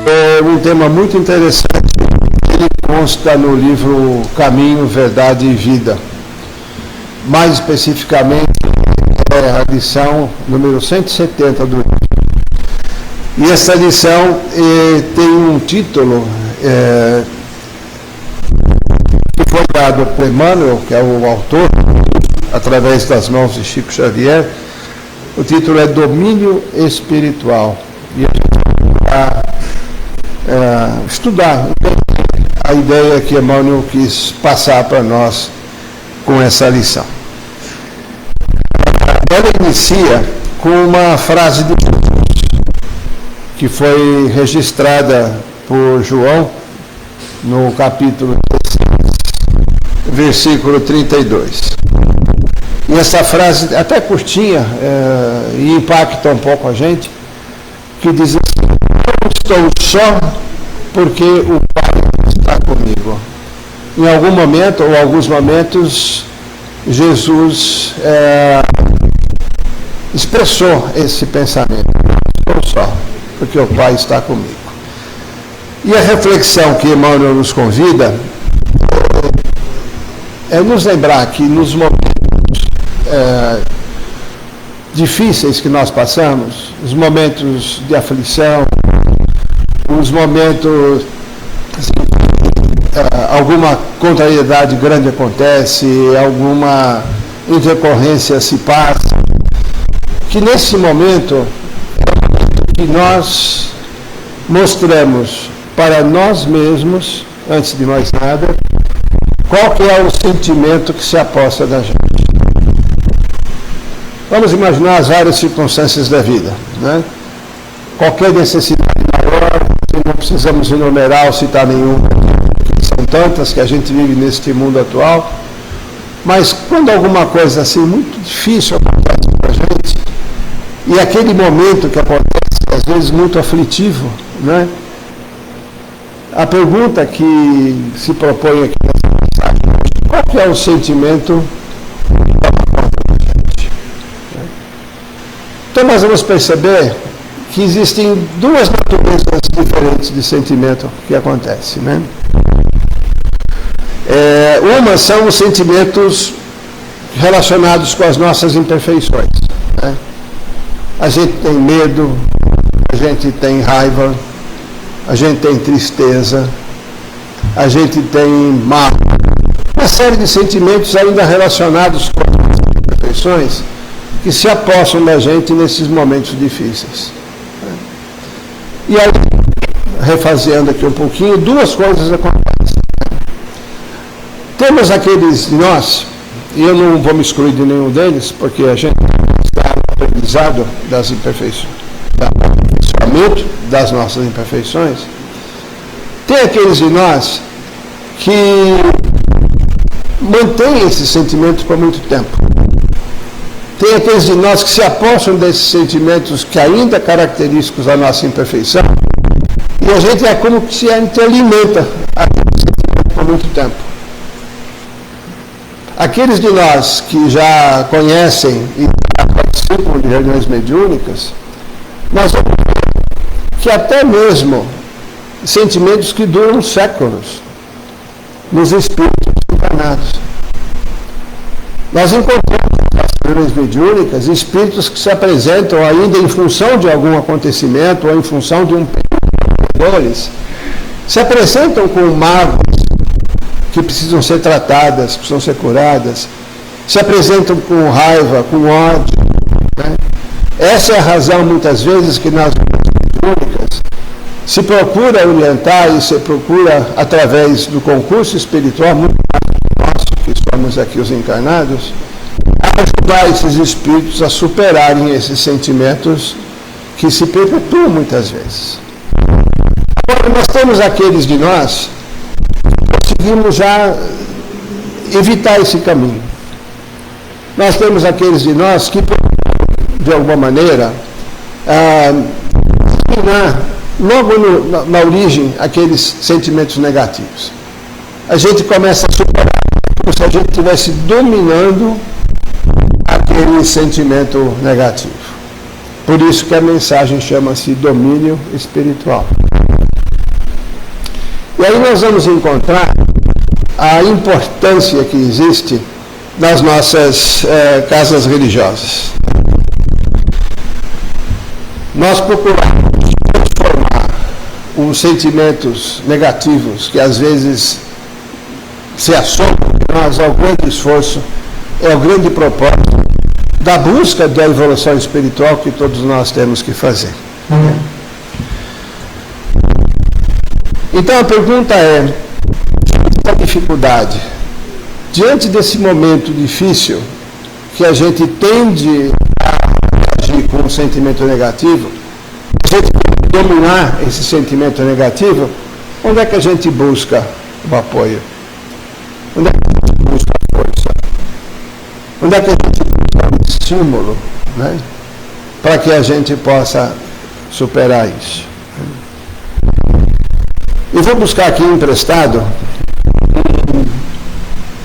É um tema muito interessante, ele consta no livro Caminho, Verdade e Vida. Mais especificamente, é a lição número 170 do livro. E essa lição tem um título que foi dado por Emmanuel, que é o autor, através das mãos de Chico Xavier. O título é Domínio Espiritual. E a gente vai estudar a ideia que Emmanuel quis passar para nós com essa lição. Ela inicia com uma frase de Jesus, que foi registrada por João no capítulo 16, versículo 32. E essa frase, até curtinha, e impacta um pouco a gente, que diz assim: não estou só porque o Pai está comigo. Em algum momento, ou alguns momentos, Jesus expressou esse pensamento: não estou só porque o Pai está comigo. E a reflexão que Emmanuel nos convida é nos lembrar que nos momentos difíceis que nós passamos, os momentos de aflição, os momentos alguma contrariedade grande acontece, alguma intercorrência se passa, que nesse momento que nós mostramos para nós mesmos, antes de mais nada, qual que é o sentimento que se aposta da gente. Vamos imaginar as várias circunstâncias da vida, né? Qualquer necessidade maior, não precisamos enumerar ou citar nenhuma, são tantas que a gente vive neste mundo atual, mas quando alguma coisa assim muito difícil acontece para a gente, e aquele momento que acontece, às vezes muito aflitivo, né? A pergunta que se propõe aqui nessa mensagem: qual que é o sentimento da gente? Então nós vamos perceber que existem duas naturezas diferentes de sentimento que acontece, né? Uma são os sentimentos relacionados com as nossas imperfeições, né? A gente tem medo, a gente tem raiva, a gente tem tristeza, a gente tem mágoa, uma série de sentimentos ainda relacionados com as nossas imperfeições que se apossam da gente nesses momentos difíceis. E aí, refaseando aqui um pouquinho, duas coisas acontecem. Temos aqueles de nós, e eu não vou me excluir de nenhum deles, porque a gente está aprendizado das imperfeições, do aperfeiçoamento das nossas imperfeições. Tem aqueles de nós que mantêm esses sentimentos por muito tempo. Tem aqueles de nós que se apossam desses sentimentos que ainda característicos da nossa imperfeição, e a gente é como que se alimenta aquele sentimento por muito tempo. Aqueles de nós que já conhecem e participam de reuniões mediúnicas, nós vamos ver que até mesmo sentimentos que duram séculos nos espíritos encarnados. Nós encontramos nas reuniões mediúnicas espíritos que se apresentam ainda em função de algum acontecimento ou em função de um período de dores, se apresentam com mágoas que precisam ser tratadas, precisam ser curadas, se apresentam com raiva, com ódio, né? Essa é a razão, muitas vezes, que nas reuniões mediúnicas se procura orientar e se procura, através do concurso espiritual, muito mais nosso, que somos aqui os encarnados, ajudar esses espíritos a superarem esses sentimentos que se perpetuam muitas vezes. Agora, nós temos aqueles de nós que conseguimos já evitar esse caminho. Nós temos aqueles de nós que, de alguma maneira, eliminar logo na origem aqueles sentimentos negativos. A gente começa a superar, como se a gente estivesse dominando aquele sentimento negativo. Por isso que a mensagem chama-se domínio espiritual. E aí nós vamos encontrar a importância que existe nas nossas casas religiosas. Nós procuramos transformar os sentimentos negativos que às vezes se assomam em nós ao grande esforço, é o grande propósito da busca da evolução espiritual que todos nós temos que fazer. Então a pergunta é, diante da dificuldade, diante desse momento difícil, que a gente tende a agir com um sentimento negativo, a gente tem que dominar esse sentimento negativo, onde é que a gente busca o apoio? Onde é que a gente busca a força? Onde é que a gente busca um estímulo, né, para que a gente possa superar isso? Eu vou buscar aqui emprestado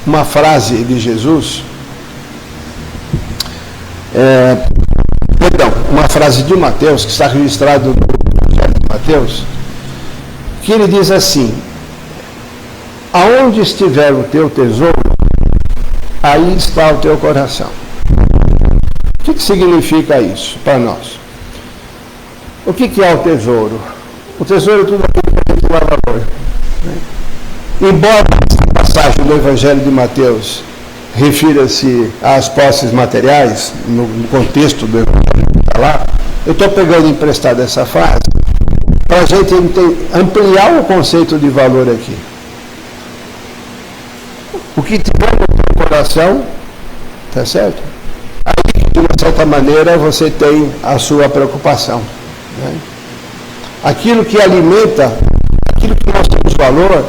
uma frase de Jesus, uma frase de Mateus, que está registrado no Evangelho de Mateus, que ele diz assim: aonde estiver o teu tesouro, aí está o teu coração. O que significa isso para nós? O que é o tesouro? O tesouro é tudo aquilo que a gente dá valor. Embora essa passagem do Evangelho de Mateus refira-se às posses materiais, no contexto do Evangelho que está lá, eu estou pegando emprestado essa frase para a gente ampliar o conceito de valor aqui. O que tiver no teu coração, tá certo? Aí, de uma certa maneira, você tem a sua preocupação, né? Aquilo que alimenta, aquilo que nós temos valor,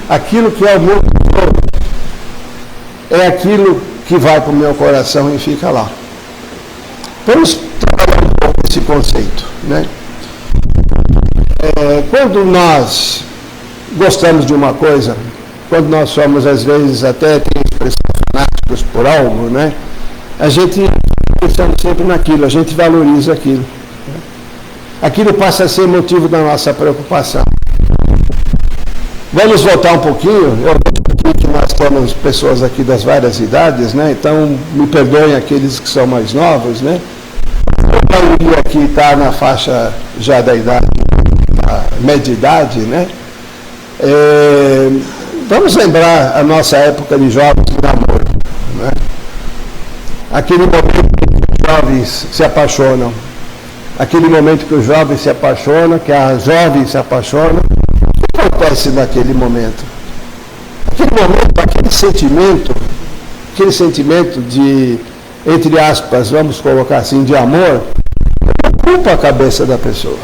aquilo que é o meu valor, é aquilo que vai para o meu coração e fica lá. Vamos trabalhar um pouco esse conceito, né? Quando nós gostamos de uma coisa, quando nós somos, às vezes, até tem expressão fanáticos por algo, né? A gente pensa sempre naquilo, a gente valoriza aquilo. Aquilo passa a ser motivo da nossa preocupação. Vamos voltar um pouquinho. Eu vejo que nós temos pessoas aqui das várias idades, né? Então, me perdoem aqueles que são mais novos, né? A maioria aqui está na faixa já da idade, na média idade, né? Vamos lembrar a nossa época de jovens de namoro, né? Aquele momento que os jovens se apaixonam. Aquele momento que os jovens se apaixonam, que as jovens se apaixonam. O que acontece naquele momento? Aquele sentimento de, entre aspas, vamos colocar assim, de amor, ocupa a cabeça da pessoa.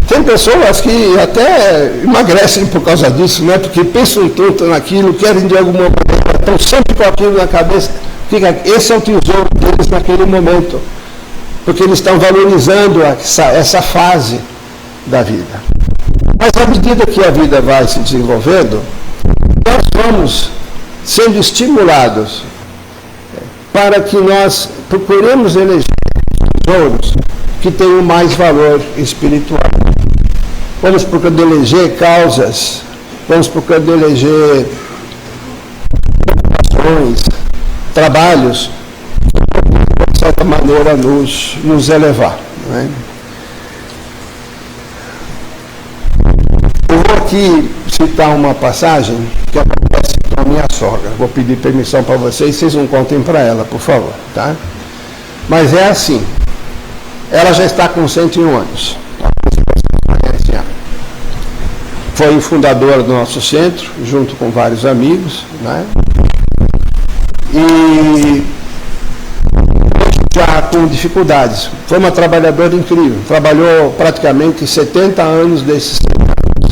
Tem pessoas que até emagrecem por causa disso, né? Porque pensam tanto naquilo, querem de alguma maneira, estão sempre com aquilo na cabeça. Esse é o tesouro deles naquele momento. Porque eles estão valorizando essa fase da vida. Mas à medida que a vida vai se desenvolvendo, nós vamos sendo estimulados para que nós procuremos eleger tesouros que tenham mais valor espiritual. Vamos procurando eleger causas, vamos procurando eleger ações, trabalhos, de certa maneira nos elevar, né? Eu vou aqui citar uma passagem que acontece com a minha sogra. Vou pedir permissão para vocês não contem para ela, por favor, tá? Mas é assim, ela já está com 101 anos. Foi o fundador do nosso centro, junto com vários amigos, né? E já com dificuldades. Foi uma trabalhadora incrível. Trabalhou praticamente 70 anos desses 70 anos.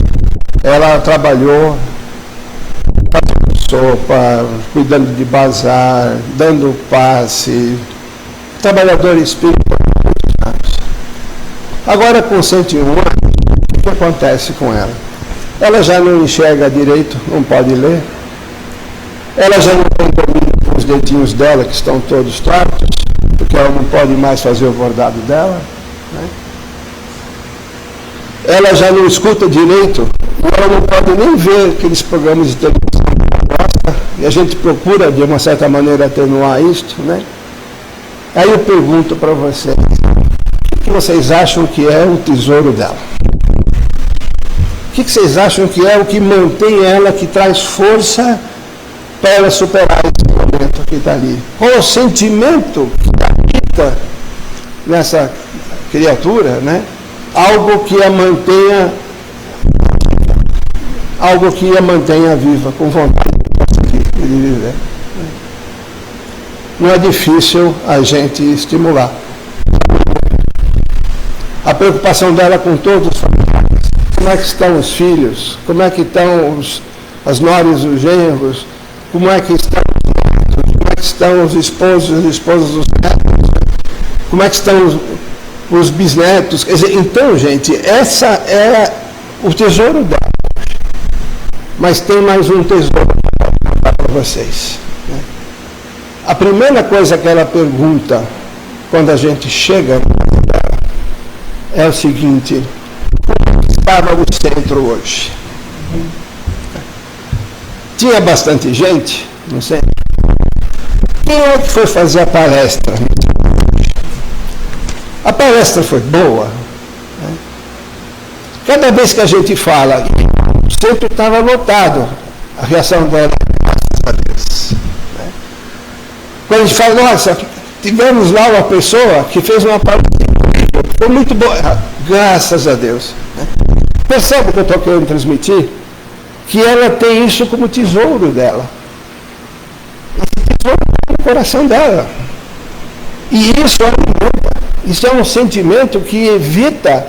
Ela trabalhou fazendo sopa, cuidando de bazar, dando passe. Trabalhadora espírita por muitos anos. Agora, com 101 anos, o que acontece com ela? Ela já não enxerga direito, não pode ler. Ela já não tem domínio com os dedinhos dela, que estão todos tortos, porque ela não pode mais fazer o bordado dela, né? ela já não escuta direito, ela não pode nem ver aqueles programas de televisão que ela gosta, e a gente procura, de uma certa maneira, atenuar isto, né? Aí eu pergunto para vocês, o que vocês acham que é o tesouro dela? O que vocês acham que é o que mantém ela, que traz força para ela superar esse momento que está ali? Qual é o sentimento que habita nessa criatura, né? Algo que a mantenha viva, com vontade de viver. Não é difícil a gente estimular. A preocupação dela com todos os familiares. Como é que estão os filhos? Como é que estão as noras e os genros? Como é que estão os netos? Como é que estão os esposos e as esposas dos netos? Como é que estão os bisnetos? Quer dizer, então, gente, essa é o tesouro dela. Mas tem mais um tesouro para vocês. Né? A primeira coisa que ela pergunta quando a gente chega na casa dela é o seguinte: como estava o centro hoje? Tinha bastante gente, não sei. Quem é que foi fazer a palestra? A palestra foi boa. Né? Cada vez que a gente fala, o centro estava lotado. A reação dela é graças a Deus. Né? Quando a gente fala, nossa, tivemos lá uma pessoa que fez uma palestra incrível, foi muito boa. Graças a Deus. Né? Percebe o que eu estou querendo transmitir? Que ela tem isso como tesouro dela. Esse tesouro está no coração dela. E isso é um sentimento que evita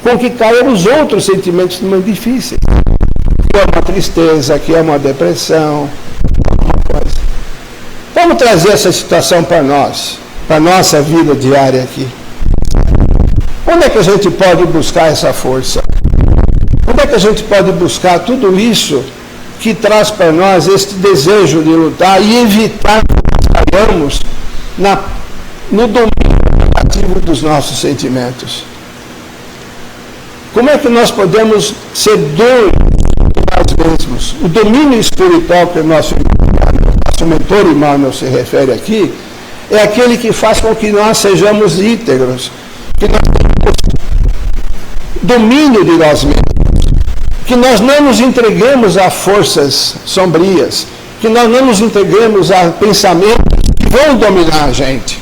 com que caiam os outros sentimentos mais difíceis. Que é uma tristeza, que é uma depressão, alguma coisa. Vamos trazer essa situação para nós, para a nossa vida diária aqui. Onde é que a gente pode buscar essa força? Onde é que a gente pode buscar tudo isso que traz para nós este desejo de lutar e evitar que nós caiamos no domínio negativo dos nossos sentimentos? Como é que nós podemos ser donos de nós mesmos? O domínio espiritual que o nosso mentor Emmanuel se refere aqui é aquele que faz com que nós sejamos íntegros, que nós tenhamos domínio de nós mesmos, que nós não nos entreguemos a forças sombrias, que nós não nos entreguemos a pensamentos que vão dominar a gente.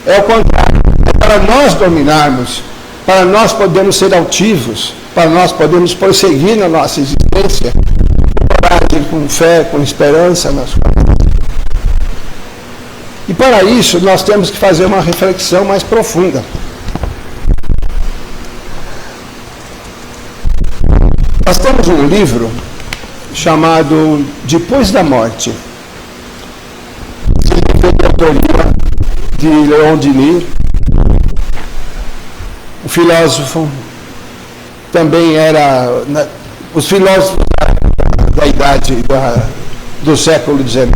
É o contrário, é para nós dominarmos, para nós podermos ser altivos, para nós podermos prosseguir na nossa existência, com coragem, com fé, com esperança nas coisas. E para isso nós temos que fazer uma reflexão mais profunda. Nós temos um livro chamado Depois da Morte. Esse livro é de autoria de Leon Denis, o filósofo. Também era... Os filósofos da idade do século XIX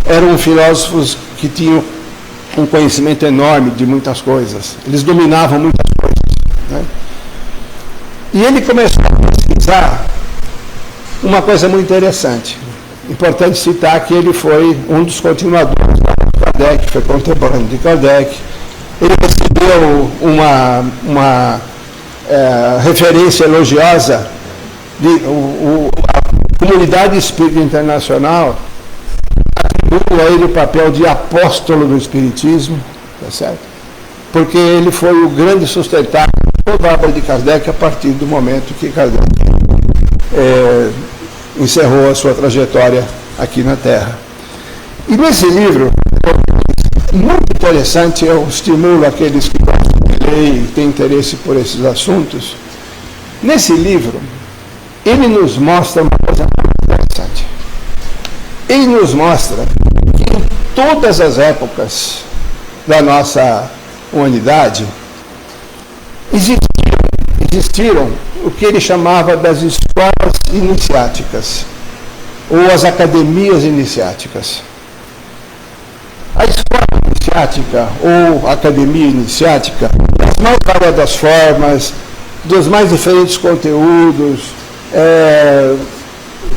eram filósofos que tinham um conhecimento enorme de muitas coisas. Eles dominavam muitas coisas. Né? E ele começou a pesquisar uma coisa muito interessante. Importante citar que ele foi um dos continuadores de Kardec, foi contemporâneo de Kardec. Ele recebeu uma referência elogiosa a comunidade espírita internacional atribuiu a ele o papel de apóstolo do espiritismo, tá certo? Porque ele foi o grande sustentáculo de toda a obra de Kardec a partir do momento que Kardec encerrou a sua trajetória aqui na Terra. E nesse livro, muito interessante, eu estimulo aqueles que gostam de ler e têm interesse por esses assuntos. Nesse livro, ele nos mostra uma coisa muito interessante. Ele nos mostra que em todas as épocas da nossa humanidade existiram o que ele chamava das escolas iniciáticas, ou as academias iniciáticas. A escola iniciática ou academia iniciática, nas mais variadas formas, dos mais diferentes conteúdos,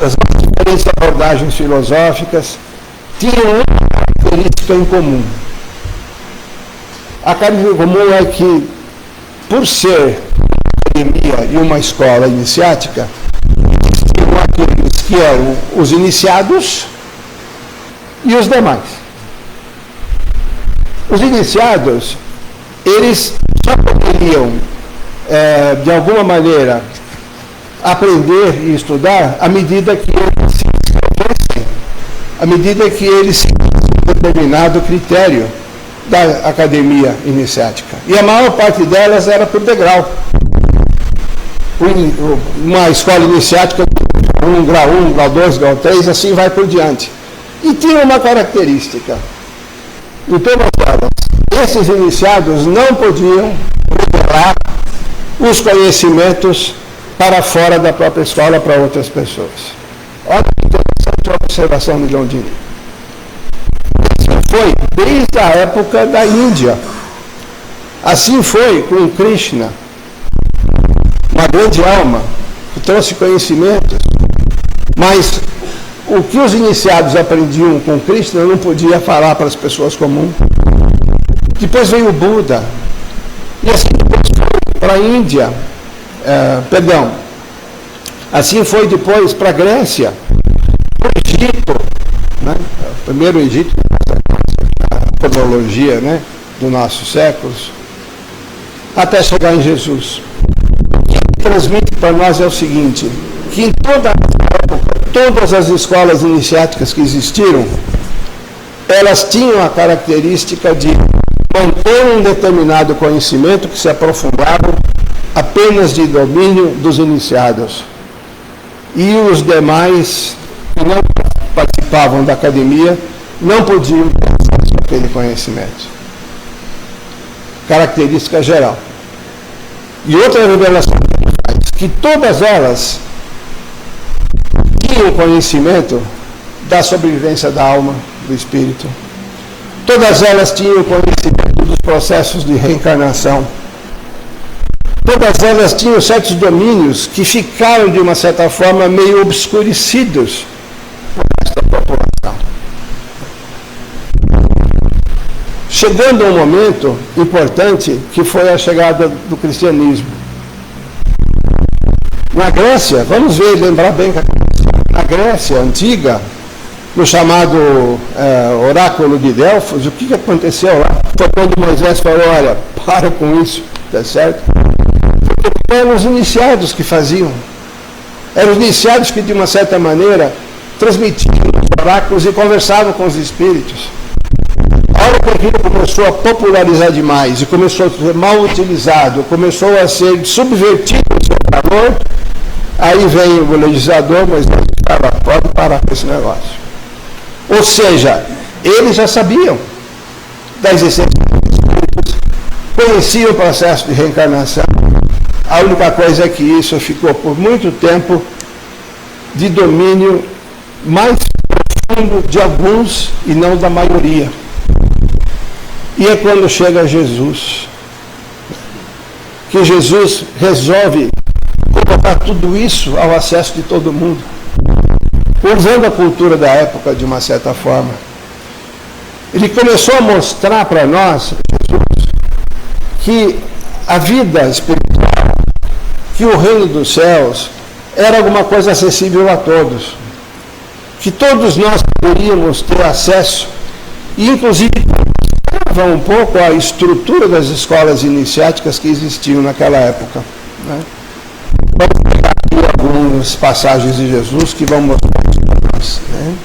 as mais diferentes abordagens filosóficas, tinham uma característica em comum. A característica comum é que, por ser uma academia e uma escola iniciática, existiam aqueles que eram os iniciados e os demais. Os iniciados, eles só poderiam, de alguma maneira, aprender e estudar à medida que eles se inscrevessem, à medida que eles seguissem um determinado critério da academia iniciática. E a maior parte delas era por degrau. Uma escola iniciática, grau 1, grau 2, grau 3, assim vai por diante. E tinha uma característica. Em todas elas, esses iniciados não podiam revelar os conhecimentos para fora da própria escola para outras pessoas. Olha que interessante a observação de Londini. Isso foi desde a época da Índia. Assim foi com Krishna, uma grande alma que trouxe conhecimentos, mas o que os iniciados aprendiam com Krishna não podia falar para as pessoas comuns. Depois veio o Buda, e assim depois foi para a Índia, assim foi depois para a Grécia, para o Egito, né? Primeiro o Egito, a cronologia, né, dos nossos séculos, até chegar em Jesus. O que transmite para nós é o seguinte, que em toda a época, todas as escolas iniciáticas que existiram, elas tinham a característica de manter um determinado conhecimento que se aprofundava apenas de domínio dos iniciados. E os demais que não participavam da academia não podiam ter acesso àquele conhecimento. Característica geral. E outra revelação que ele faz, que todas elas tinham conhecimento da sobrevivência da alma, do espírito. Todas elas tinham conhecimento dos processos de reencarnação. Todas elas tinham certos domínios que ficaram, de uma certa forma, meio obscurecidos por esta população. Chegando a um momento importante, que foi a chegada do cristianismo. Na Grécia, vamos ver, lembrar bem que na Grécia antiga, no chamado oráculo de Delfos, o que aconteceu lá? Foi quando Moisés falou, olha, para com isso, tá certo? Porque eram os iniciados que faziam. Eram os iniciados que, de uma certa maneira, transmitiam os oráculos e conversavam com os espíritos. A hora que aquilo começou a popularizar demais e começou a ser mal utilizado, começou a ser subvertido o seu valor, aí vem o legislador, mas não pode parar com esse negócio. Ou seja, eles já sabiam da existência dos espíritos, conheciam o processo de reencarnação. A única coisa é que isso ficou por muito tempo de domínio mais profundo de alguns e não da maioria. E é quando chega Jesus, que Jesus resolve colocar tudo isso ao acesso de todo mundo, usando a cultura da época de uma certa forma. Ele começou a mostrar para nós, Jesus, que a vida espiritual, que o reino dos céus era alguma coisa acessível a todos, que todos nós poderíamos ter acesso, e inclusive um pouco a estrutura das escolas iniciáticas que existiam naquela época, né? Vamos pegar aqui algumas passagens de Jesus que vão mostrar isso para nós, né?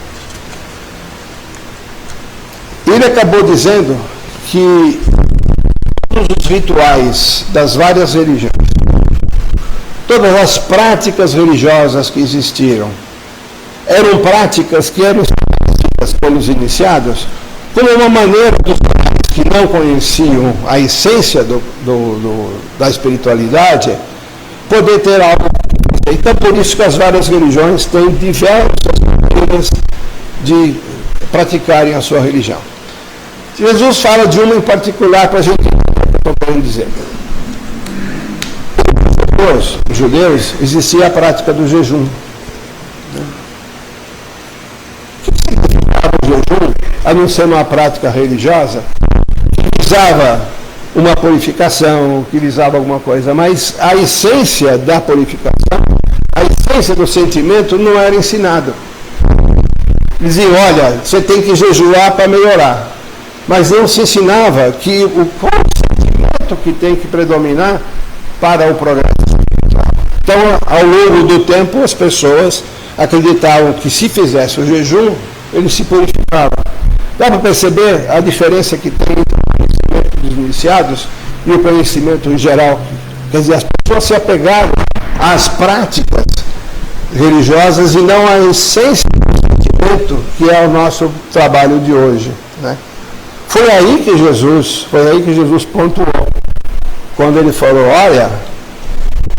Ele acabou dizendo que todos os rituais das várias religiões, todas as práticas religiosas que existiram, eram práticas que eram estabelecidas pelos iniciados como uma maneira dos que não conheciam a essência da espiritualidade poder ter algo. Então, por isso que as várias religiões têm diversas maneiras de praticarem a sua religião. Jesus fala de uma em particular para a gente entender o que eu estou querendo dizer. os judeus, existia a prática do jejum. O que significava o jejum, a não ser uma prática religiosa, que visava uma purificação, que visava alguma coisa, mas a essência da purificação, a essência do sentimento não era ensinado. Diziam, olha, você tem que jejuar para melhorar. Mas não se ensinava que o sentimento que tem que predominar para o progresso espiritual. Então, ao longo do tempo, as pessoas acreditavam que se fizesse o jejum, eles se purificavam. Dá para perceber a diferença que tem entre o conhecimento dos iniciados e o conhecimento em geral. Quer dizer, as pessoas se apegaram às práticas religiosas e não à essência do sentimento, que é o nosso trabalho de hoje, né? Foi aí que Jesus pontuou, quando ele falou, olha,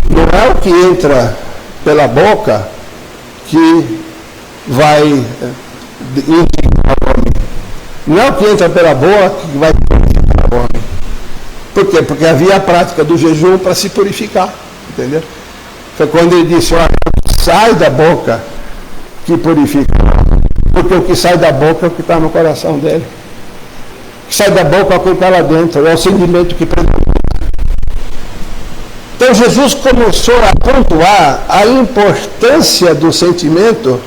não é o que entra pela boca que vai indignar o homem. Não é o que entra pela boca que vai purificar o homem. Por quê? Porque havia a prática do jejum para se purificar, entendeu? Foi quando ele disse, olha, o que sai da boca que purifica, porque o que sai da boca é o que está no coração dele. O que sai da boca é o que está lá dentro, é o sentimento que predomina. Então Jesus começou a pontuar a importância do sentimento,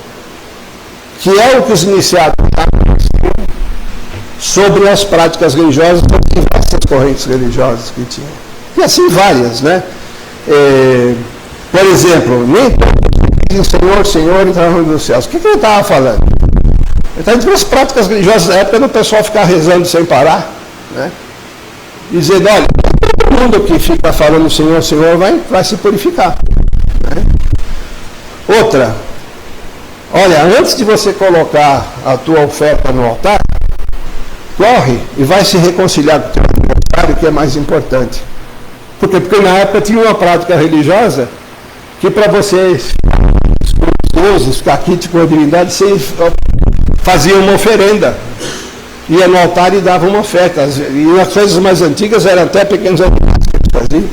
que é o que os iniciados sobre as práticas religiosas, das diversas correntes religiosas que tinham. E assim várias, né? Por exemplo, nem todos dizem Senhor, Senhor, entrar no reino dos céus. O que ele estava falando? Ele está dizendo que as práticas religiosas da época era o pessoal ficar rezando sem parar, né? Dizendo, olha, todo mundo que fica falando Senhor, Senhor vai se purificar, né? Outra, olha, antes de você colocar a tua oferta no altar, corre e vai se reconciliar com o teu adversário, que é mais importante. Por quê? Porque na época tinha uma prática religiosa que para você ficar quente com a divindade, você fazia uma oferenda, ia no altar e dava uma oferta. E as coisas mais antigas eram até pequenos animais que eles faziam.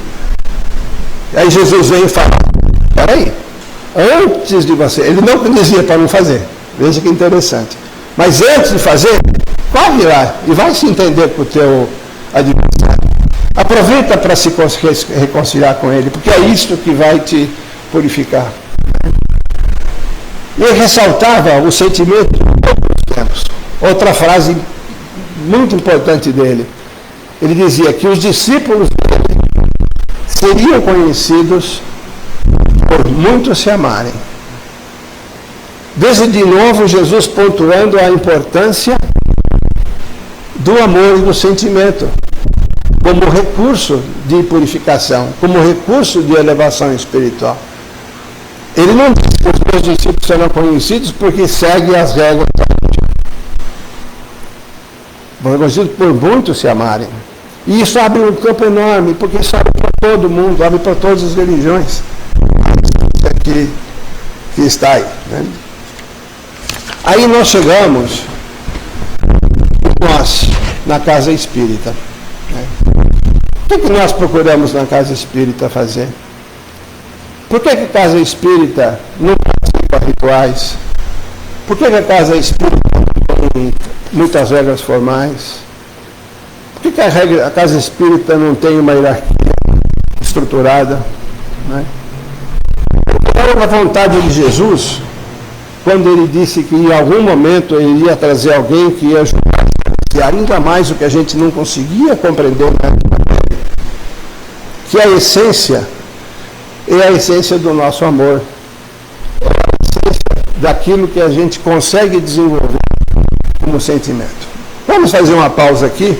E aí Jesus veio e fala, peraí, antes de você, ele não dizia para não fazer, veja que interessante, mas antes de fazer, corre lá e vai se entender com o teu adversário. Aproveita para se reconciliar com ele, porque é isso que vai te purificar. E ele ressaltava o sentimento de todos os tempos. Outra frase muito importante dele. Ele dizia que os discípulos dele seriam conhecidos por muitos se amarem. Veja de novo Jesus pontuando a importância do amor e do sentimento como recurso de purificação, como recurso de elevação espiritual. Ele não diz que os meus discípulos serão conhecidos porque seguem as regras da religião. Vão conhecidos por muitos se amarem. E isso abre um campo enorme, porque isso abre para todo mundo, abre para todas as religiões. Isso aqui que está aí, né? Aí nós chegamos, na casa espírita. Né? O que nós procuramos na casa espírita fazer? Por que a casa espírita não participa de rituais? Por que a casa espírita não tem muitas regras formais? Por que a casa espírita não tem uma hierarquia estruturada? Né? Era a vontade de Jesus, quando ele disse que em algum momento ele ia trazer alguém que ia ajudar a ainda mais o que a gente não conseguia compreender, né? Que a essência é a essência do nosso amor, é a essência daquilo que a gente consegue desenvolver como sentimento. Vamos fazer uma pausa aqui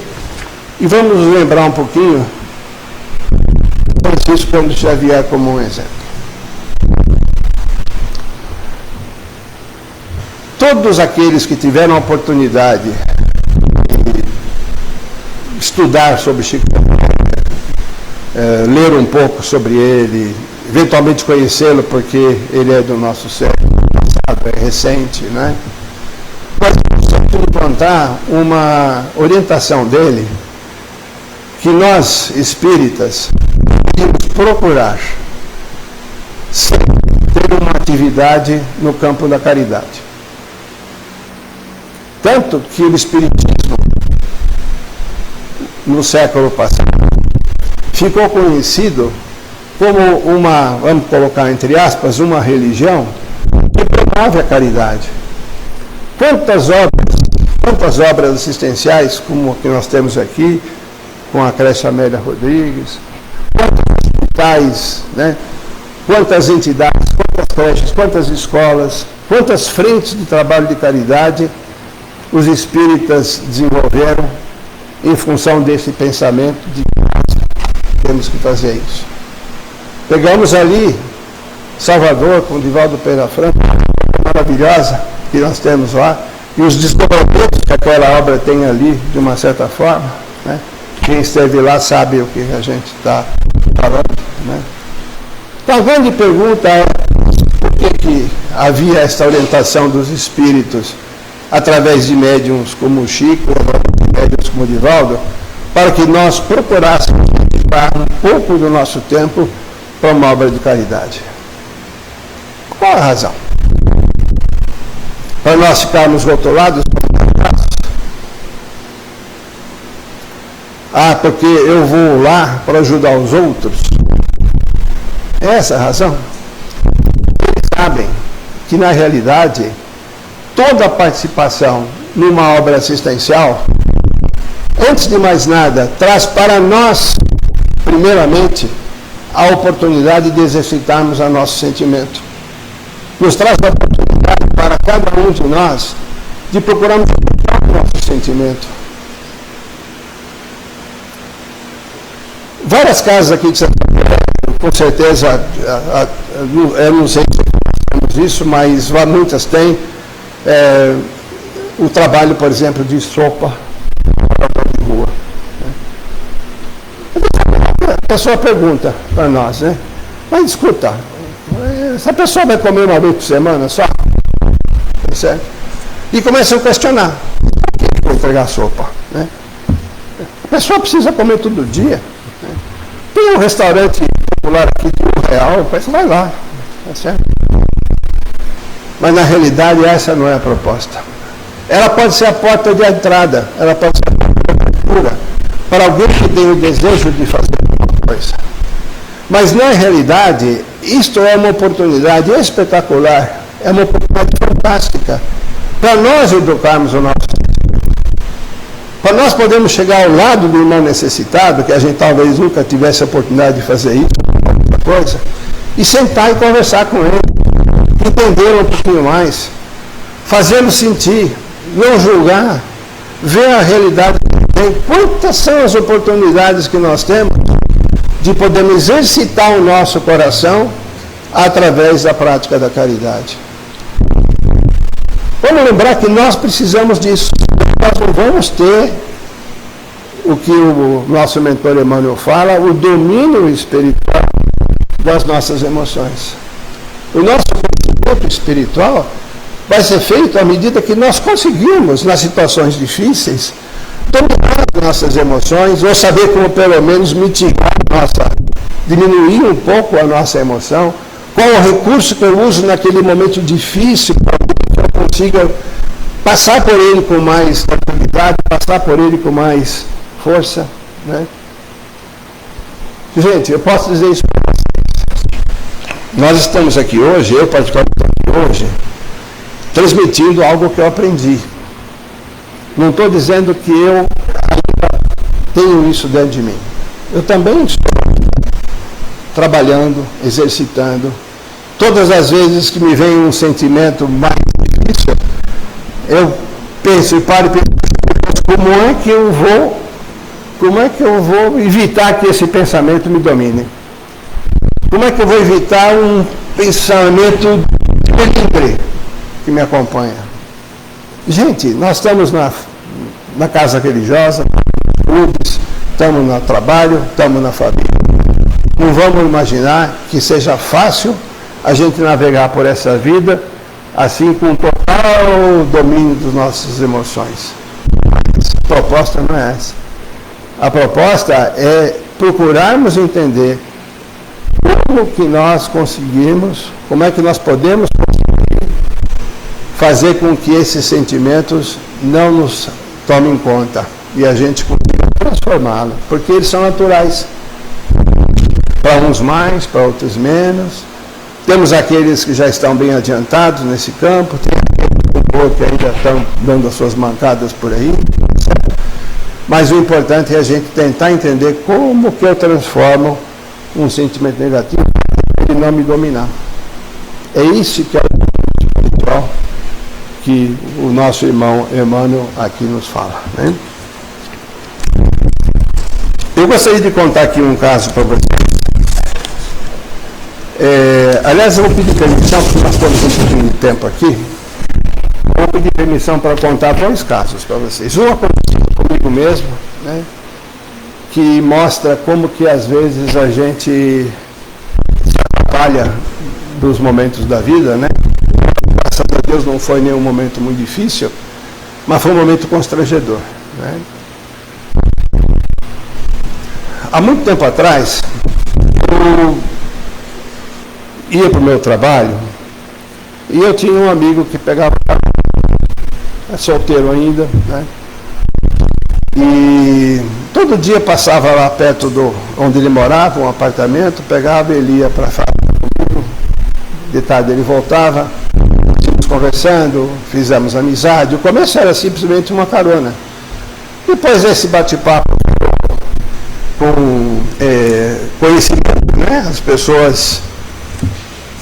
e vamos lembrar um pouquinho Francisco Cândido Xavier como um exemplo. Todos aqueles que tiveram a oportunidade de estudar sobre Chico Xavier, ler um pouco sobre ele, eventualmente conhecê-lo, porque ele é do nosso século passado, é recente, né? Mas vamos implantar uma orientação dele que nós, espíritas, deveríamos procurar atividade no campo da caridade. Tanto que o Espiritismo, no século passado, ficou conhecido como uma, vamos colocar entre aspas, uma religião que promove a caridade. Quantas obras assistenciais, como que nós temos aqui, com a creche Amélia Rodrigues, quantos hospitais, né? Quantas entidades, quantas creches, quantas escolas, quantas frentes de trabalho de caridade os espíritas desenvolveram em função desse pensamento de que nós temos que fazer isso. Pegamos ali Salvador, com Divaldo Pereira Franco, maravilhosa que nós temos lá, e os desdobramentos que aquela obra tem ali, de uma certa forma, né? Quem esteve lá sabe o que a gente está falando, né? Então a grande pergunta é por que havia esta orientação dos espíritos através de médiuns como o Chico, de médiuns como o Divaldo, para que nós procurássemos dedicar um pouco do nosso tempo para uma obra de caridade. Qual a razão? Para nós ficarmos rotulados? Porque eu vou lá para ajudar os outros? É essa a razão? Eles sabem que, na realidade, toda a participação numa obra assistencial, antes de mais nada, traz para nós, primeiramente, a oportunidade de exercitarmos o nosso sentimento. Nos traz a oportunidade para cada um de nós de procurarmos o nosso sentimento. Várias casas aqui de Santa Maria, com certeza, eu não sei se temos isso, mas muitas têm o trabalho, por exemplo, de sopa de rua. A pessoa pergunta para nós, né? Mas escuta, essa pessoa vai comer uma vez por semana só? Certo? E começam a questionar. Por que eu vou entregar sopa? Né? A pessoa precisa comer todo dia. Né? Tem um restaurante popular aqui de R$1, você vai lá. Tá certo? Mas na realidade essa não é a proposta. Ela pode ser a porta de entrada, ela pode ser a porta de abertura para alguém que tem o desejo de fazer alguma coisa. Mas na realidade, isto é uma oportunidade espetacular, é uma oportunidade fantástica para nós educarmos o nosso sentimento. Para nós podermos chegar ao lado do irmão necessitado, que a gente talvez nunca tivesse a oportunidade de fazer isso, outra coisa, e sentar e conversar com ele, entendê-lo um pouquinho mais, fazê-lo sentir, não julgar, ver a realidade que tem. Quantas são as oportunidades que nós temos de podermos exercitar o nosso coração através da prática da caridade. Vamos lembrar que nós precisamos disso. Nós não vamos ter o que o nosso mentor Emmanuel fala, o domínio espiritual das nossas emoções. O nosso conhecimento espiritual vai ser feito à medida que nós conseguirmos, nas situações difíceis, dominar nossas emoções, ou saber como pelo menos mitigar diminuir um pouco a nossa emoção, qual o recurso que eu uso naquele momento difícil, para que eu consiga passar por ele com mais tranquilidade, passar por ele com mais força. Né? Gente, eu posso dizer isso para vocês. Nós estamos aqui hoje, eu particularmente estou aqui hoje, transmitindo algo que eu aprendi. Não estou dizendo que eu ainda tenho isso dentro de mim. Eu também estou trabalhando, exercitando. Todas as vezes que me vem um sentimento mais difícil, eu penso e paro e penso, como é que eu vou evitar que esse pensamento me domine? Como é que eu vou evitar um pensamento de melindre que me acompanha? Gente, nós estamos na casa religiosa, nos clubes, estamos no trabalho, estamos na família. Não vamos imaginar que seja fácil a gente navegar por essa vida assim com total domínio das nossas emoções. Mas a proposta não é essa. A proposta é procurarmos entender como como que nós conseguimos, como é que nós podemos conseguir fazer com que esses sentimentos não nos tomem conta e a gente consiga transformá-los, porque eles são naturais. Para uns mais, para outros menos. Temos aqueles que já estão bem adiantados nesse campo, tem aqueles que ainda estão dando as suas mancadas por aí. Mas o importante é a gente tentar entender como que eu transformo um sentimento negativo para ele não me dominar. É isso que é o espiritual que o nosso irmão Emmanuel aqui nos fala, né? Eu gostaria de contar aqui um caso para vocês. Aliás, eu vou pedir permissão, porque nós temos um pouquinho de tempo aqui. Vou pedir permissão para contar 2 casos para vocês. Um acontecido comigo mesmo, né, que mostra como que às vezes a gente se atrapalha dos momentos da vida, né? Graças a Deus não foi nenhum momento muito difícil, mas foi um momento constrangedor, né? Há muito tempo atrás, eu ia para o meu trabalho e eu tinha um amigo que pegava, é solteiro ainda, né? E todo dia passava lá perto do onde ele morava, um apartamento, pegava e ele ia para a fábrica comigo, de tarde ele voltava, estávamos conversando, fizemos amizade. O começo era simplesmente uma carona. Depois esse bate-papo com conhecimento, né? As pessoas,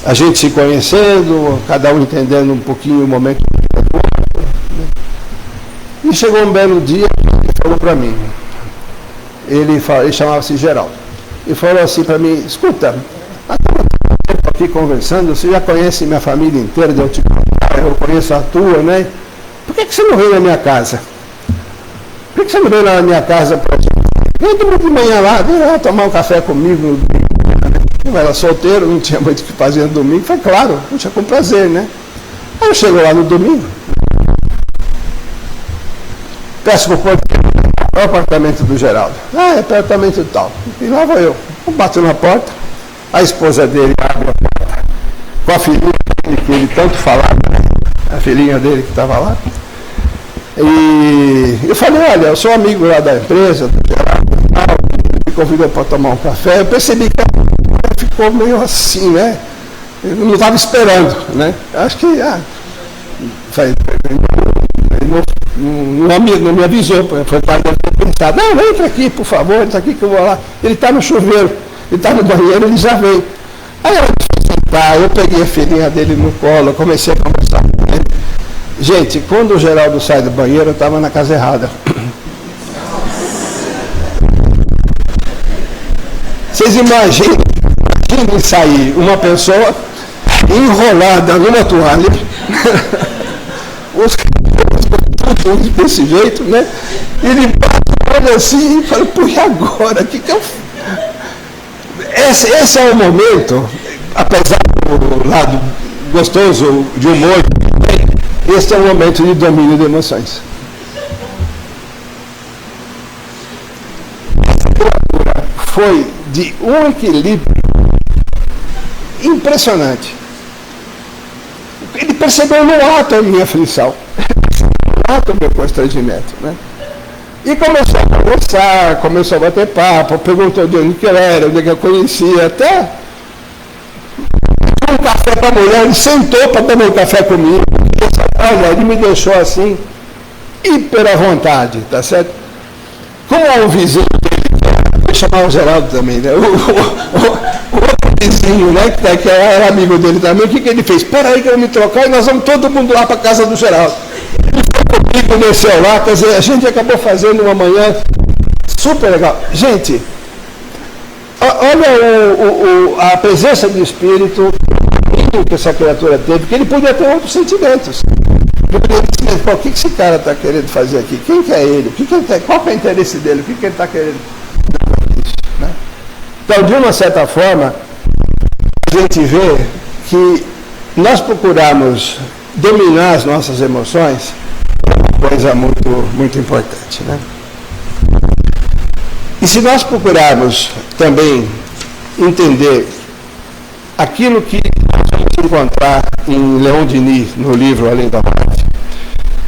a gente se conhecendo, cada um entendendo um pouquinho o momento do outro, né? E chegou um belo dia, ele falou para mim, ele chamava-se Geraldo, e falou assim para mim: escuta, há tanto tempo aqui conversando, você já conhece minha família inteira, eu conheço a tua, né? Por que você não veio na minha casa? Por que você não veio lá na minha casa para gente? Vem de manhã lá, vem lá tomar um café comigo no domingo. Eu era solteiro, não tinha muito o que fazer no domingo. Foi claro, eu tinha com prazer, né? Aí eu chego lá no domingo, peço para o porteiro, é o apartamento do Geraldo. Ah, é apartamento tal. E lá vou eu. Eu bato na porta, a esposa dele abre a porta com a filhinha dele, que ele tanto falava, né? A filhinha dele que estava lá. E eu falei: olha, eu sou amigo lá da empresa, do Geraldo, me convidou para tomar um café. Eu percebi que ela ficou meio assim, né? Eu não estava esperando, né? Acho que não me avisou, foi para pensar: não, entra aqui, por favor, entra aqui que eu vou lá. Ele está no chuveiro, ele está no banheiro, ele já veio. Aí ela me fez sentar, eu peguei a filhinha dele no colo, comecei a conversar com ele. Gente, quando o Geraldo sai do banheiro, eu estava na casa errada. Vocês imaginem sair uma pessoa enrolada numa toalha, os cabelos desse jeito, né? Ele olha assim e fala: pô, e agora? Que eu... Esse é o momento, apesar do lado gostoso de humor, esse é o momento de domínio de emoções. Essa criatura foi de um equilíbrio impressionante. Ele percebeu no ato a minha aflição, no ato o meu constrangimento, né? E começou a conversar, começou a bater papo, perguntou de onde que eu era, onde que eu conhecia, até um café para a mulher, ele sentou para tomar um café comigo. Olha, ele me deixou assim, hiper à vontade, tá certo? Como é um vizinho dele, vou chamar o Geraldo também, né? O outro vizinho, né, que era amigo dele também, o que ele fez? Espera aí que eu vou me trocar e nós vamos todo mundo lá para a casa do Geraldo. Ele foi comigo, desceu lá, quer dizer, a gente acabou fazendo uma manhã super legal. Gente, olha a presença do Espírito que essa criatura teve, porque ele podia ter outros sentimentos. Eu poderia dizer: o que esse cara está querendo fazer aqui? Quem que é ele? Qual que é o interesse dele? O que ele está querendo? Né? Então, de uma certa forma, a gente vê que nós procuramos dominar as nossas emoções é uma coisa muito, muito importante, né? E se nós procurarmos também entender aquilo que nós vamos encontrar em Leon Denis, no livro Além da Morte,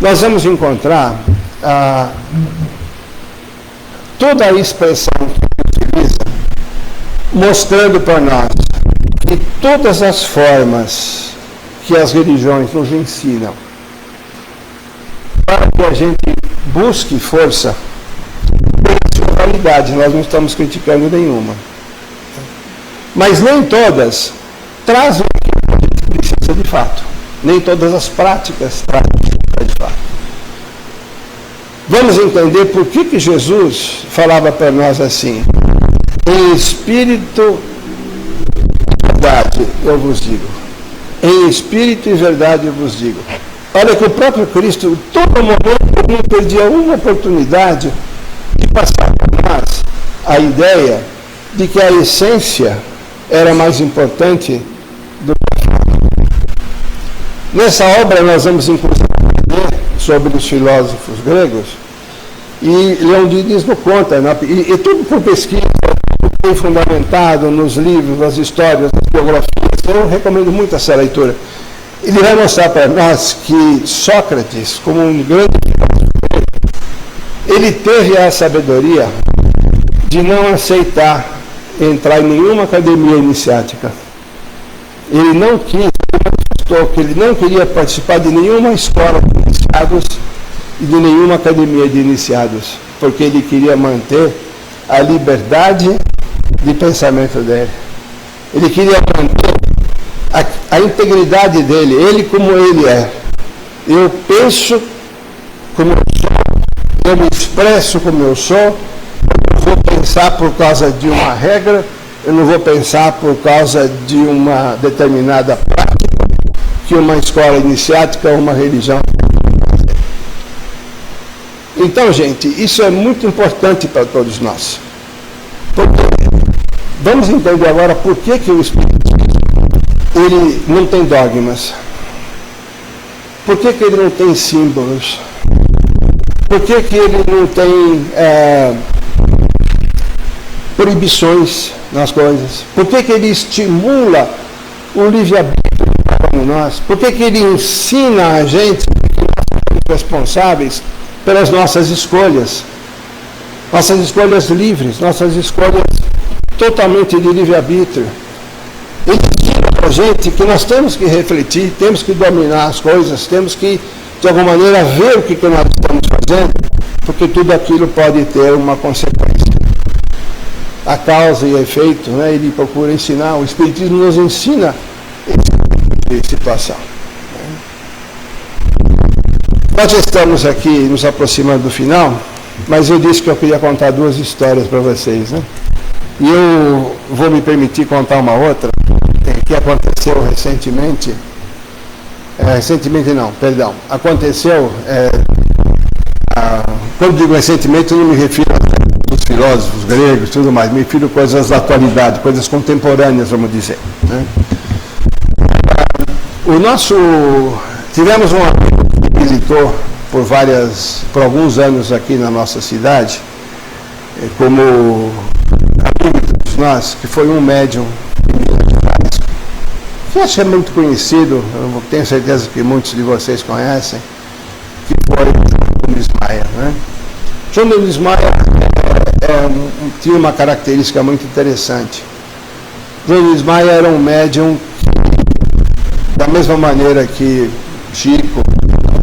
nós vamos encontrar toda a expressão que ele utiliza, mostrando para nós que todas as formas que as religiões nos ensinam para que a gente busque força, tem a sua validade, nós não estamos criticando nenhuma. Mas nem todas trazem o que a gente precisa de fato. Nem todas as práticas trazem o que precisa de fato. Vamos entender por que Jesus falava para nós assim: em espírito e verdade eu vos digo. Em espírito e verdade eu vos digo. Olha que o próprio Cristo, todo momento, não perdia uma oportunidade de passar para nós a ideia de que a essência era mais importante do que a forma. Nessa obra nós vamos inclusive aprender sobre os filósofos gregos, e Leon Denis nos conta, e tudo por pesquisa, bem fundamentado nos livros, nas histórias, nas biografias. Eu recomendo muito essa leitura. Ele vai mostrar para nós que Sócrates, como um grande filósofo, ele teve a sabedoria de não aceitar entrar em nenhuma academia iniciática. Ele não quis, ele manifestou que ele não queria participar de nenhuma escola de iniciados e de nenhuma academia de iniciados, porque ele queria manter a liberdade de pensamento dele. Ele queria manter a integridade dele, ele como ele é. Eu penso como eu sou, eu me expresso como eu sou, eu não vou pensar por causa de uma regra, eu não vou pensar por causa de uma determinada prática que uma escola iniciática ou uma religião. Então, gente, isso é muito importante para todos nós. Porque vamos entender agora por que o Espiritismo ele não tem dogmas. Por que ele não tem símbolos? Por que ele não tem proibições nas coisas? Por que ele estimula o livre-arbítrio para nós? Por que ele ensina a gente que nós somos responsáveis pelas nossas escolhas livres, nossas escolhas totalmente de livre-arbítrio? Ele ensina para a gente que nós temos que refletir, temos que dominar as coisas, temos que, de alguma maneira, ver o que nós estamos fazendo, porque tudo aquilo pode ter uma consequência. A causa e efeito, né? Ele procura ensinar, o Espiritismo nos ensina essa situação. Nós já estamos aqui nos aproximando do final, mas eu disse que eu queria contar duas histórias para vocês, né? E eu vou me permitir contar uma outra, que aconteceu recentemente. Aconteceu, quando digo recentemente, eu não me refiro aos filósofos gregos e tudo mais, me refiro a coisas da atualidade, coisas contemporâneas, vamos dizer, né? Tivemos um amigo que visitou por alguns anos aqui na nossa cidade, como amigo de todos nós, que foi um médium que acho que é muito conhecido, eu tenho certeza que muitos de vocês conhecem, que foi João Nunes Maia, né? João Nunes Maia tinha uma característica muito interessante. João Nunes Maia era um médium que, da mesma maneira que Chico,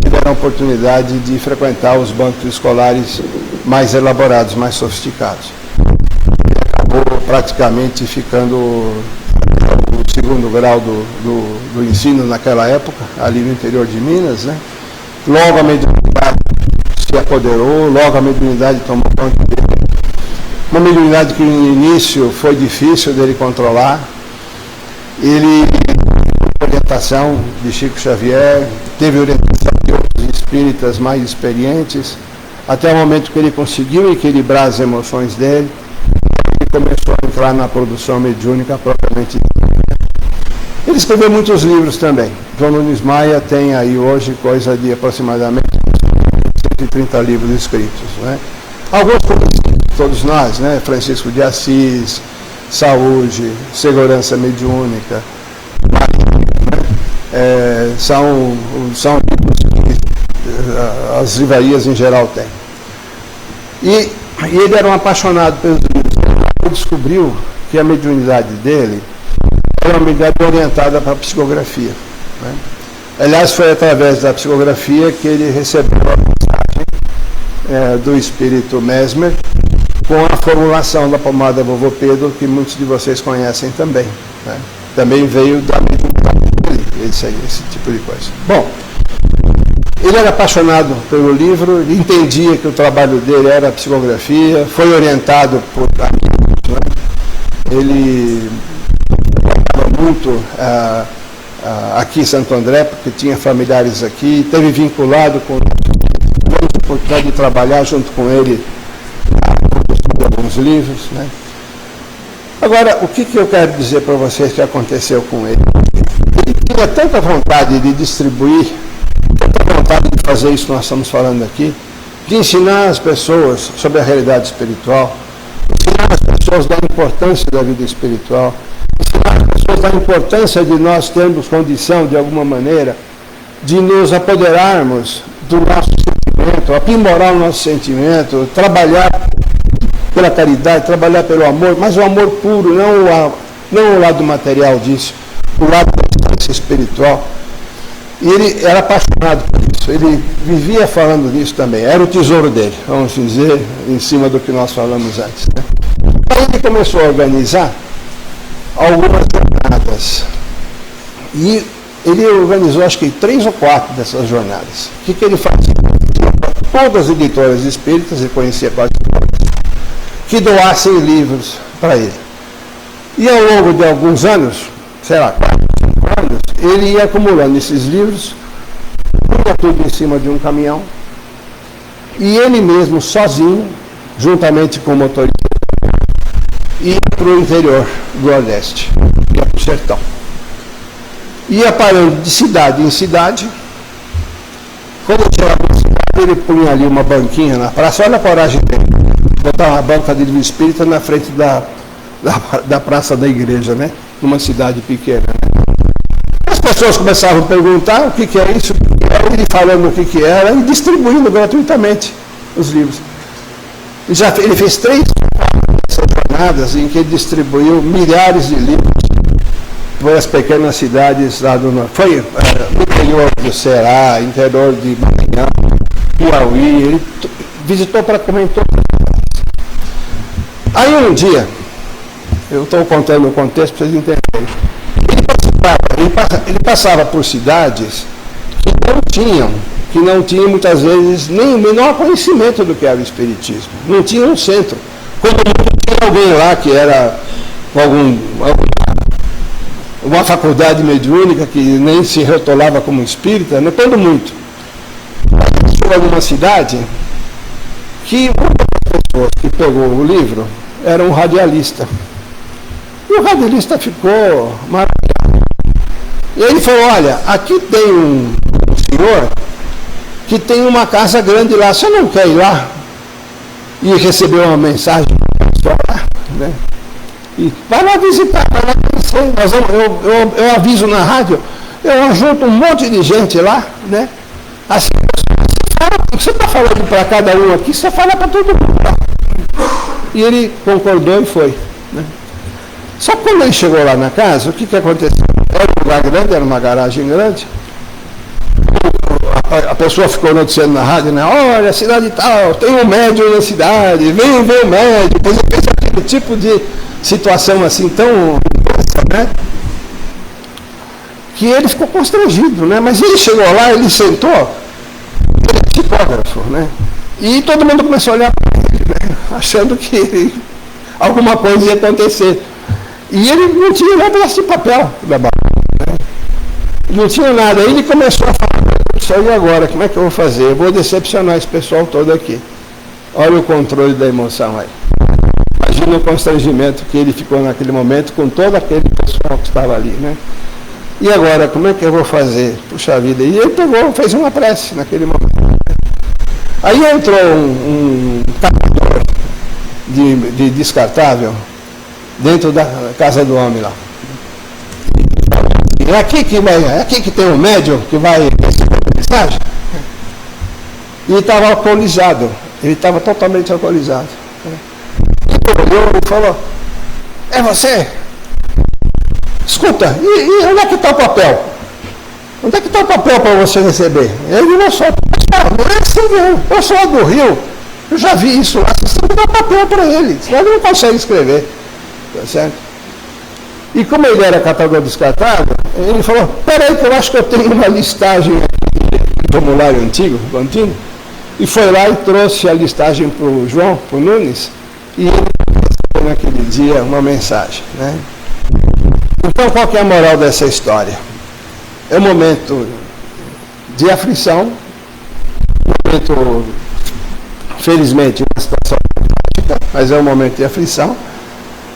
tiveram a oportunidade de frequentar os bancos escolares mais elaborados, mais sofisticados. Ele acabou praticamente ficando o segundo grau do ensino naquela época, ali no interior de Minas, né? Logo a mediunidade se apoderou, logo a mediunidade tomou conta dele. Uma mediunidade que no início foi difícil dele controlar. Ele teve orientação de Chico Xavier, teve orientação de outros espíritas mais experientes, até o momento que ele conseguiu equilibrar as emoções dele, ele começou a entrar na produção mediúnica propriamente dita. Ele escreveu muitos livros também. João Nunes Maia tem aí hoje coisa de aproximadamente 130 livros escritos, né? Alguns conhecidos, todos nós, né? Francisco de Assis, Saúde, Segurança Mediúnica, são livros que as livrarias em geral têm. E ele era um apaixonado pelos livros. Ele descobriu que a mediunidade dele era uma mediunidade orientada para a psicografia, né? Aliás, foi através da psicografia que ele recebeu a mensagem do espírito Mesmer, com a formulação da pomada Vovô Pedro, que muitos de vocês conhecem também, né? Também veio da mediunidade dele, esse tipo de coisa. Bom, ele era apaixonado pelo livro, ele entendia que o trabalho dele era a psicografia, foi orientado por amigos, né? Ele trabalhava muito aqui em Santo André, porque tinha familiares aqui, esteve vinculado com a oportunidade de trabalhar junto com ele na produção de alguns livros, né? Agora, o que eu quero dizer para vocês que aconteceu com ele? Ele tinha tanta vontade de distribuir, tanta vontade de fazer isso que nós estamos falando aqui, de ensinar as pessoas sobre a realidade espiritual, ensinar as pessoas da importância da vida espiritual, ensinar as pessoas da importância de nós termos condição, de alguma maneira, de nos apoderarmos do nosso sentimento, aprimorar o nosso sentimento, trabalhar pela caridade, trabalhar pelo amor, mas o amor puro, não o lado material disso, o lado da essência espiritual. E ele era apaixonado por isso, ele vivia falando disso também, era o tesouro dele, vamos dizer, em cima do que nós falamos antes, né? Aí ele começou a organizar algumas jornadas, e ele organizou acho que 3 ou 4 dessas jornadas. O que ele fazia? Todas as editoras espíritas, ele conhecia quase todas, que doassem livros para ele. E ao longo de alguns anos, sei lá, 4, 5 anos, ele ia acumulando esses livros, punha tudo em cima de um caminhão, e ele mesmo, sozinho, juntamente com o motorista, ia para o interior do Nordeste, ia para o sertão. Ia parando de cidade em cidade. Quando ele chegava na cidade, ele punha ali uma banquinha na praça, olha a coragem dele, botar uma banca de livro espírita na frente da praça da igreja, né? Numa cidade pequena, né? As pessoas começavam a perguntar o que é isso, ele falando o que era e distribuindo gratuitamente os livros. Ele fez 3 jornadas em que ele distribuiu milhares de livros para as pequenas cidades lá do norte. Foi no interior do Ceará, interior de Maranhão, Piauí, ele visitou praticamente todas as cidades. Aí um dia, eu estou contando o contexto para vocês entenderem, ele passava por cidades que não tinham muitas vezes nem o menor conhecimento do que era o espiritismo, não tinha um centro. Quando tinha alguém lá que era uma faculdade mediúnica que nem se rotulava como espírita, né? Quando muito. Ele chegou numa cidade que uma das pessoas que pegou o livro era um radialista. E o radialista ficou maravilhado. E ele falou, olha, aqui tem um senhor que tem uma casa grande lá, você não quer ir lá e receber uma mensagem lá, né? E vai lá visitar, vai lá conhecer. Eu aviso na rádio, eu ajunto um monte de gente lá, né? Assim, você está falando para cada um aqui, você fala para todo mundo lá. E ele concordou e foi, né? Só que quando ele chegou lá na casa, o que aconteceu? Era um lugar grande, era uma garagem grande. A pessoa ficou noticiando na rádio, né? Olha, cidade tal, tem um médium na cidade, vem ver o médium. Depois eu penso aquele tipo de situação assim tão intensa, né? Que ele ficou constrangido, né? Mas ele chegou lá, ele sentou, ele é tipógrafo, né? E todo mundo começou a olhar para ele, né? Achando que alguma coisa ia acontecer. E ele não tinha nem um pedaço de papel da barra, né? Não tinha nada. Aí ele começou a falar, e agora, como é que eu vou fazer? Eu vou decepcionar esse pessoal todo aqui. Olha o controle da emoção aí. Imagina o constrangimento que ele ficou naquele momento com todo aquele pessoal que estava ali, né? E agora, como é que eu vou fazer? Puxa vida. E ele pegou, fez uma prece naquele momento. Aí entrou um catador de descartável dentro da casa do homem lá. é aqui que tem um médium que vai receber a mensagem. E estava alcoolizado. Ele estava totalmente alcoolizado. Ele olhou e falou: é você? Escuta, e onde é que está o papel? Onde é que está o papel para você receber? Ele não só, não é assim não. Eu sou do Rio, eu já vi isso lá, você tem que dar papel para ele, senão ele não consegue escrever. Tá certo? E como ele era catador descartado, ele falou: peraí que eu acho que eu tenho uma listagem aqui de formulário antigo, contínuo. E foi lá e trouxe a listagem para o João, para o Nunes, e ele recebeu naquele dia uma mensagem. Né? Então, qual que é a moral dessa história? É um momento de aflição, um momento, felizmente, uma situação prática, mas é um momento de aflição.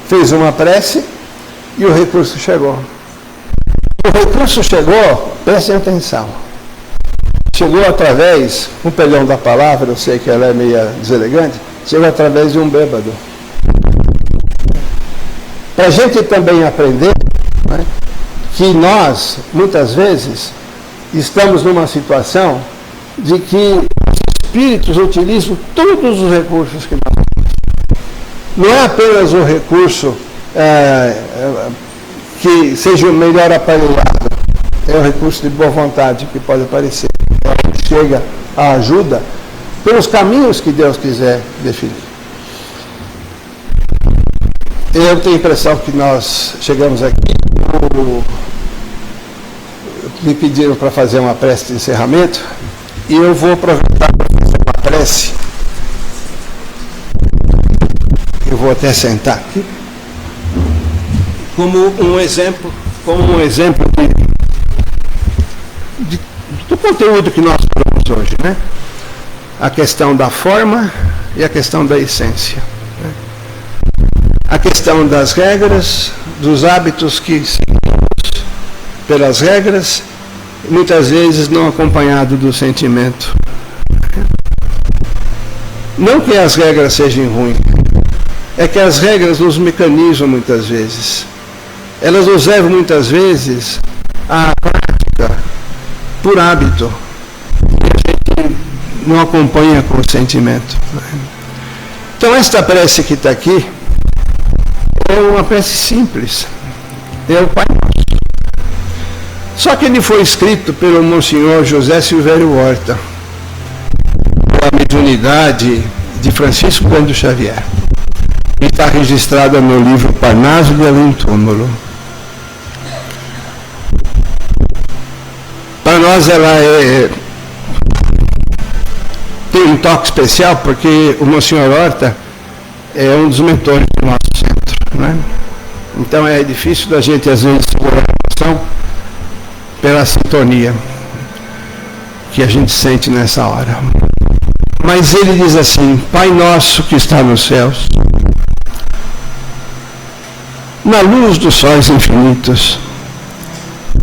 Fez uma prece e o recurso chegou. O recurso chegou, prestem atenção. Chegou através, com perdão da palavra, eu sei que ela é meio deselegante, chegou através de um bêbado. Para a gente também aprender, né, que nós, muitas vezes, estamos numa situação de que os espíritos utilizam todos os recursos que nós temos. Não é apenas o recurso que seja o melhor aparelhado, é o recurso de boa vontade que pode aparecer. Chega a ajuda pelos caminhos que Deus quiser definir. Eu tenho a impressão que nós chegamos aqui, me pediram para fazer uma prece de encerramento, e eu vou aproveitar para fazer uma prece. Eu vou até sentar aqui, como um exemplo do conteúdo que nós falamos hoje, né? A questão da forma e a questão da essência. Né? A questão das regras, dos hábitos que seguimos pelas regras, muitas vezes não acompanhado do sentimento. Não que as regras sejam ruins, é que as regras nos mecanizam muitas vezes. Elas nos levam muitas vezes à prática por hábito, e a gente não acompanha com o sentimento. Então, esta prece que está aqui é uma prece simples, é o Pai Nosso. Só que ele foi escrito pelo Monsenhor José Silvério Horta, pela mediunidade de Francisco Cândido Xavier, e está registrada no livro Parnaso de Além Túmulo. Para nós ela tem um toque especial, porque o Monsenhor Horta é um dos mentores do nosso centro. Né? Então é difícil da gente, às vezes, segurar a emoção pela sintonia que a gente sente nessa hora. Mas ele diz assim: Pai nosso que está nos céus, na luz dos sóis infinitos,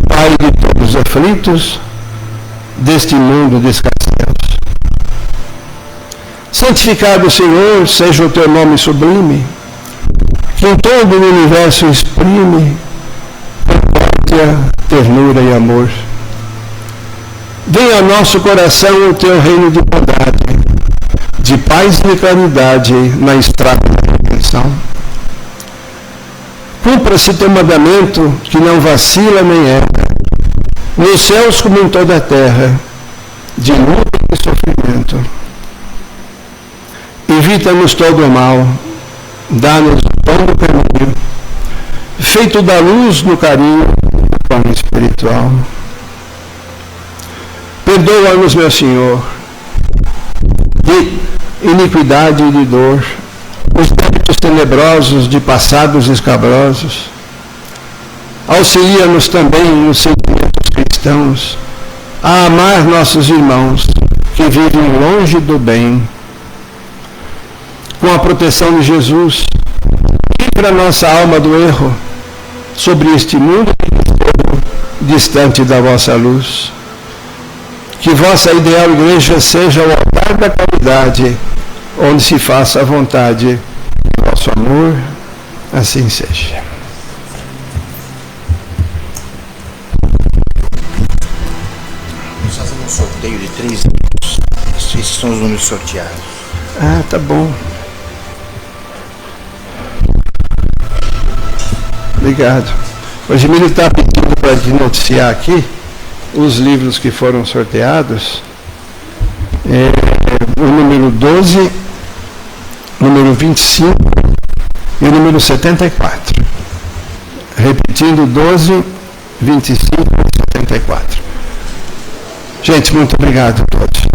Pai de todos os aflitos deste mundo de escasseus. Santificado, Senhor, seja o teu nome sublime, que em todo o universo exprime concórdia, ternura e amor. Venha ao nosso coração o teu reino de bondade, de paz e de caridade na estrada da redenção. Cumpra-se teu mandamento, que não vacila nem erra, nos céus como em toda a terra, de luta e sofrimento. Evita-nos todo o mal, dá-nos o pão do caminho, feito da luz no carinho do pão espiritual. Perdoa-nos, meu Senhor, de iniquidade e de dor, os débitos tenebrosos de passados escabrosos. Auxilia-nos também nos sentimentos cristãos a amar nossos irmãos que vivem longe do bem. Com a proteção de Jesus, livra nossa alma do erro sobre este mundo distante da vossa luz. Que vossa ideal igreja seja o altar da caridade, onde se faça a vontade do vosso amor, assim seja. sorteio de 3 livros. Esses são os números sorteados. Ah, tá bom. Obrigado. O Gemílio está pedindo para te noticiar aqui os livros que foram sorteados. O número 12, número 25 e o número 74. Repetindo, 12, 25 e 74. Gente, muito obrigado a todos.